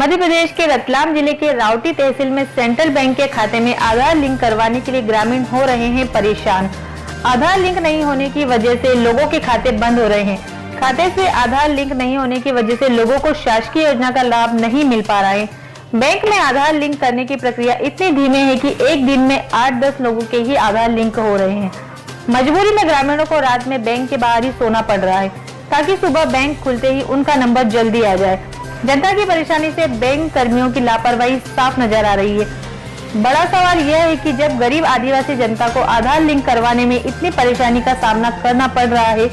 मध्य प्रदेश के रतलाम जिले के रावटी तहसील में सेंट्रल बैंक के खाते में आधार लिंक करवाने के लिए ग्रामीण हो रहे हैं परेशान। आधार लिंक नहीं होने की वजह से लोगों के खाते बंद हो रहे हैं। खाते से आधार लिंक नहीं होने की वजह से लोगों को शासकीय योजना का लाभ नहीं मिल पा रहा है। बैंक में आधार लिंक करने की प्रक्रिया इतनी धीमी है कि एक दिन में 8-10 लोगों के ही आधार लिंक हो रहे हैं। मजबूरी में ग्रामीणों को रात में बैंक के बाहर ही सोना पड़ रहा है ताकि सुबह बैंक खुलते ही उनका नंबर जल्दी आ जाए। जनता की परेशानी से बैंक कर्मियों की लापरवाही साफ नजर आ रही है। बड़ा सवाल यह है कि जब गरीब आदिवासी जनता को आधार लिंक करवाने में इतनी परेशानी का सामना करना पड़ रहा है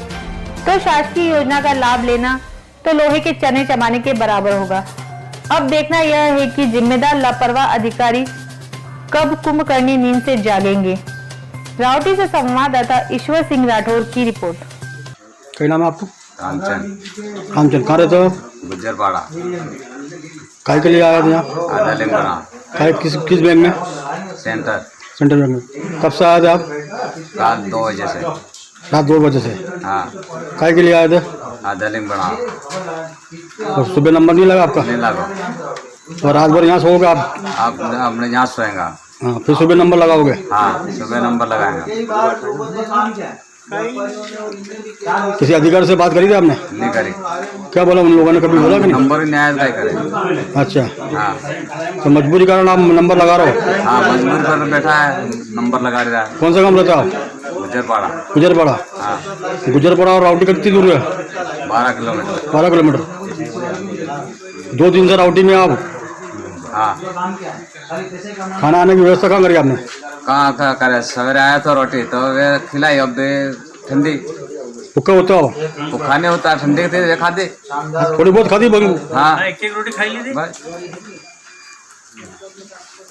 तो शासकीय योजना का लाभ लेना तो लोहे के चने चबाने के बराबर होगा। अब देखना यह है कि जिम्मेदार लापरवाह अधिकारी कब कुंभकर्णी नींद से जागेंगे। रावटी से संवाददाता ईश्वर सिंह राठौर की रिपोर्ट। क्या नाम है आपको? रामचंद। रामचंद, कहाँ रहते हो? गुज्जरपाड़ा। काय के लिए आया था यहाँ? आधार लिंक बना। काय किस बैंक में? सेंट्रल बैंक में। कब से आए थे आप? रात 2 बजे से। रात 2 बजे से? हाँ। काय के लिए आए थे? आधार लिंक बना। और सुबह नंबर नहीं लगा आपका? नहीं लगा। और रात भर यहाँ सोओगे आप? आप अपने यहाँ सोएंगा। हाँ, फिर सुबह नंबर लगाओगे? हाँ, सुबह नंबर लगाएंगे। किसी अधिकारी से बात करी थी आपने? नहीं करी। क्या बोला उन लोगों ने? कभी बोला कि नहीं? नंबर ही न्याय काय करे। अच्छा। हाँ। तो मजबूरी कारण आप नंबर लगा रहे हो? हाँ, मजबूर पर बैठा है, नंबर लगा रहा है। कौन सा काम रहता है आप? गुज्जरपाड़ा। गुज्जरपाड़ा? हाँ। गुज्जरपाड़ा और रावटी कितनी दूर है? 12 किलोमीटर। 12 किलोमीटर। 2 दिन से रावटी में आप? हाँ। खाना आने की व्यवस्था कहाँ करी आपने? कहाँ करे? सवेरे आया था रोटी तो वे खिलाई, अब ठंडी भूखे होते हो? वो खाने होता है, ठंडी थे खाते। थोड़ी बहुत खाती बंग? हाँ, एक रोटी खाई ली थी।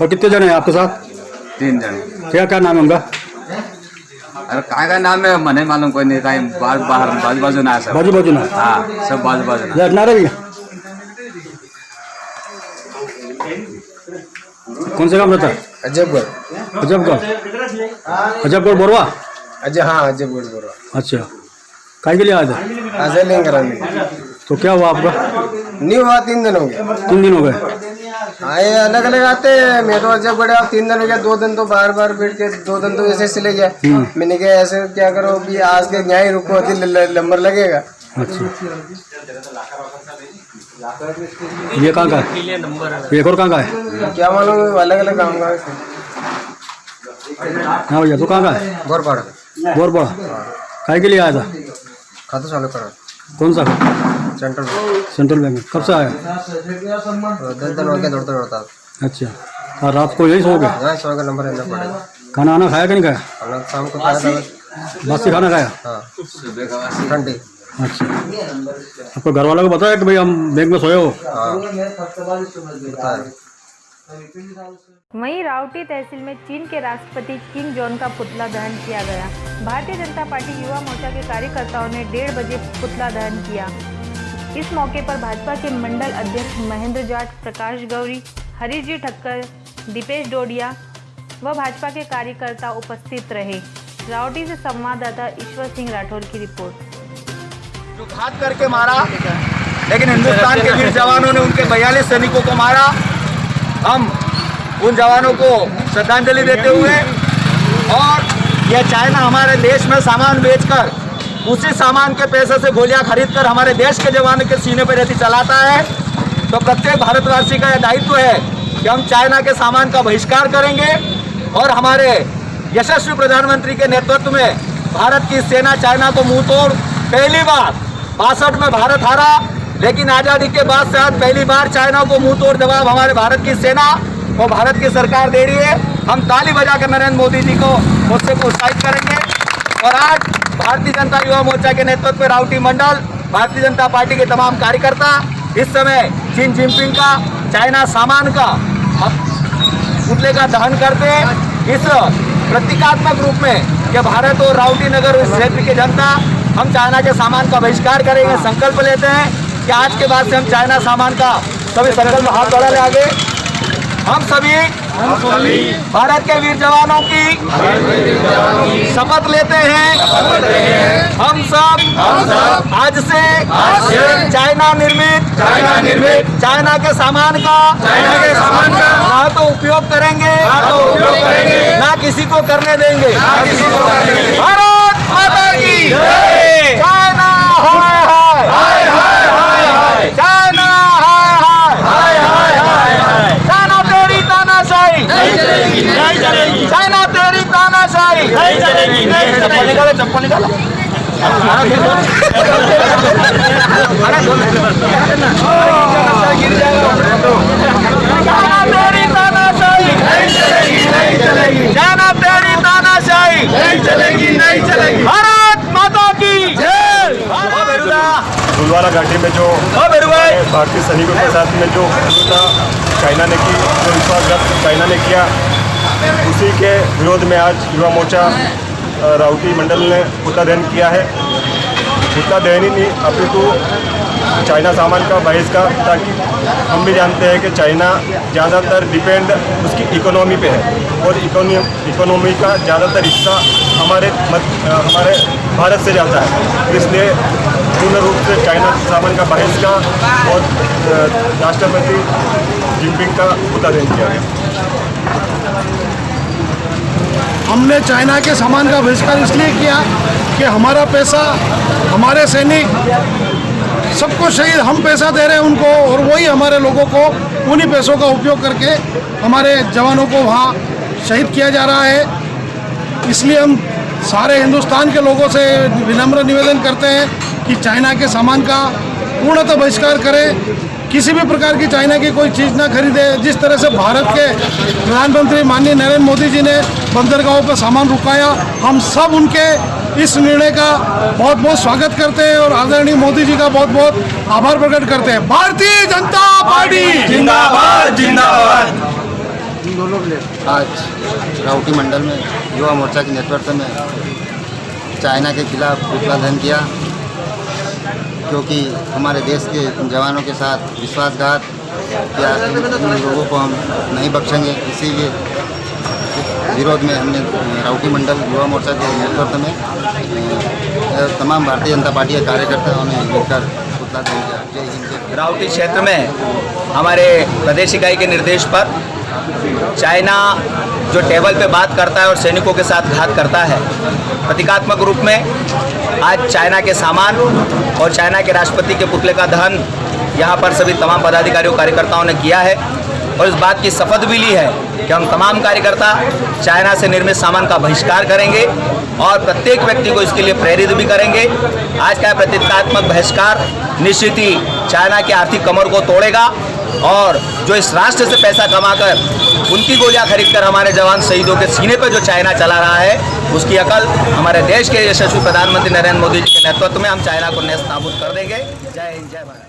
और कितने जने हैं आपके साथ? 3 जन। क्या नाम है उनका? अरे काय का नाम है मने मालूम कोई नहीं। काय बाहर बाजू बाजू ना सब। बाजू बाजू ना? हाँ, सब बाजू बाजू ना। लड़ना रही? कौन सा काम रहता है? अजबगढ़। अजबगढ़ बोरवा? हाँ, अजबगढ़ बोरवा। अच्छा, काय के लिए आए थे? आधार लिंक कराने। तो क्या हुआ आपका? नहीं हुआ, 3 दिन हो गए। 3 दिन हो गए? आए अलग अलग आते हैं। मैं तो अजबगढ़ 3 दिन हो गया। 2 दिन तो बार बार बैठ के 2 दिन तो ऐसे चले गया। मैंने कहा ऐसे क्या करो, अभी आज के यहाँ ही रुको, नंबर लगेगा। अच्छा, ये कहाँ का है? एक और कहाँ का है? क्या मालूम, अलग अलग काम का। हाँ भैया, तो कहाँ का है? बोरपाड़ा। बोरपाड़ा? काय के लिए आया था? खाता चालू करा। कौन सा? सेंट्रल बैंक में। कब से आया? 10 दिन हो गया दौड़ता। अच्छा, और रात को यही सो गए? यहाँ सौ का नंबर लेना पड़ेगा। खाना आना खाया कि नहीं खाया? खाना शाम को खाया था बस। बासी खाना खाया? हाँ, ठंडी। अच्छा, आपको घर वालों को बताया कि भाई हम बैंक में सोए हो? वहीं रावटी तहसील में चीन के राष्ट्रपति किम जोंग का पुतला दहन किया गया। भारतीय जनता पार्टी युवा मोर्चा के कार्यकर्ताओं ने 1:30 बजे पुतला दहन किया। इस मौके पर भाजपा के मंडल अध्यक्ष महेंद्र जाट, प्रकाश गौरी, हरीश जी ठक्कर, दीपेश डोडिया व भाजपा के कार्यकर्ता उपस्थित रहे। रावटी से संवाददाता ईश्वर सिंह राठौर की रिपोर्ट। जो घात करके मारा, लेकिन हिंदुस्तान के वीर जवानों ने उनके 42 सैनिकों को मारा। हम उन जवानों को श्रद्धांजलि देते हुए, और यह चाइना हमारे देश में सामान बेचकर उसी सामान के पैसे से गोलियां खरीदकर हमारे देश के जवानों के सीने पर रैती चलाता है, तो प्रत्येक भारतवासी का यह दायित्व है कि हम चाइना के सामान का बहिष्कार करेंगे। और हमारे यशस्वी प्रधानमंत्री के नेतृत्व में भारत की सेना चाइना को मुंह तोड़, पहली बार 62 में भारत हारा, लेकिन आज़ादी के बाद से आज पहली बार चाइना को मुंह तोड़ जवाब हमारे भारत की सेना और भारत की सरकार दे रही है। हम ताली बजाकर नरेंद्र मोदी जी को मुझसे प्रोत्साहित करेंगे। और आज भारतीय जनता युवा मोर्चा के नेतृत्व में रावटी मंडल, भारतीय जनता पार्टी के तमाम कार्यकर्ता इस समय चीन जिनपिंग का चाइना सामान का पुतले का दहन करते इस प्रतीकात्मक रूप में कि भारत और रावटी नगर क्षेत्र की जनता हम चाइना के सामान का बहिष्कार करेंगे। संकल्प लेते हैं कि आज के बाद से हम चाइना सामान का सभी संकल्प हाथ बढ़ा ले आगे। हम सभी भारत के वीर जवानों की शपथ लेते हैं। हम सब आज से चाइना निर्मित चाइना के सामान का ना तो उपयोग करेंगे ना किसी को करने देंगे। भारत माता की जय। चाइना हाय चाइना हाय चाइना तेरी तानाशाही नहीं चलेगी चाइना तेरी तानाशाही नहीं चलेगी। चप्पल निकालो चाइना तेरी तानाशाही नहीं चलेगी भारत माता की जय। पुलवामा घाटी में जो भारतीय सैनिकों के साथ में जो चाइना ने की, जो विश्वासघात चाइना ने किया, उसी के विरोध में आज युवा मोर्चा राउटी मंडल ने पुतला दहन किया है। पुतला दहन ही नहीं अपितु चाइना सामान का बहिष्कार, ताकि हम भी जानते हैं कि चाइना ज़्यादातर डिपेंड उसकी इकोनॉमी पे है और इकोनॉमी का ज़्यादातर हिस्सा हमारे भारत से जाता है। इसलिए पूर्ण रूप से चाइना सामान का बहिष्कार और राष्ट्रपति जिनपिंग का पुतला दहन किया गया। हमने चाइना के सामान का बहिष्कार इसलिए किया कि हमारा पैसा, हमारे सैनिक सबको शहीद, हम पैसा दे रहे हैं उनको और वही हमारे लोगों को उन्हीं पैसों का उपयोग करके हमारे जवानों को वहाँ शहीद किया जा रहा है। इसलिए हम सारे हिंदुस्तान के लोगों से विनम्र निवेदन करते हैं कि चाइना के सामान का पूर्णतः बहिष्कार करें। किसी भी प्रकार की चाइना की कोई चीज़ ना खरीदे। जिस तरह से भारत के प्रधानमंत्री माननीय नरेंद्र मोदी जी ने बंदरगाहों पर सामान रुकाया, हम सब उनके इस निर्णय का बहुत बहुत स्वागत करते हैं और आदरणीय मोदी जी का बहुत बहुत आभार प्रकट करते हैं। भारतीय जनता पार्टी जिंदाबाद जिंदाबाद। आज राउटी मंडल में युवा मोर्चा के नेतृत्व में चाइना के खिलाफ पुतला दहन किया, क्योंकि हमारे देश के जवानों के साथ विश्वासघात किया, इन लोगों को हम नहीं बख्शेंगे। इसी के विरोध में हमने राउटी मंडल युवा मोर्चा के नेतृत्व में तमाम भारतीय जनता पार्टी के कार्यकर्ताओं ने मिलकर पुतला दहन किया। जय हिंद। राउटी क्षेत्र में हमारे प्रदेश इकाई के निर्देश पर चाइना जो टेबल पे बात करता है और सैनिकों के साथ घात करता है, प्रतीकात्मक रूप में आज चाइना के सामान और चाइना के राष्ट्रपति के पुतले का दहन यहाँ पर सभी तमाम पदाधिकारियों कार्यकर्ताओं ने किया है और इस बात की शपथ भी ली है कि हम तमाम कार्यकर्ता चाइना से निर्मित सामान का बहिष्कार करेंगे और प्रत्येक व्यक्ति को इसके लिए प्रेरित भी करेंगे। आज का प्रतीकात्मक बहिष्कार निश्चित ही चाइना की आर्थिक कमर को तोड़ेगा और जो इस राष्ट्र से पैसा कमाकर उनकी गोलियां खरीदकर हमारे जवान शहीदों के सीने पर जो चाइना चला रहा है, उसकी अकल हमारे देश के यशस्वी प्रधानमंत्री नरेंद्र मोदी जी के नेतृत्व में हम चाइना को नेस्तनाबूद कर देंगे। जय हिंद, जय भारत।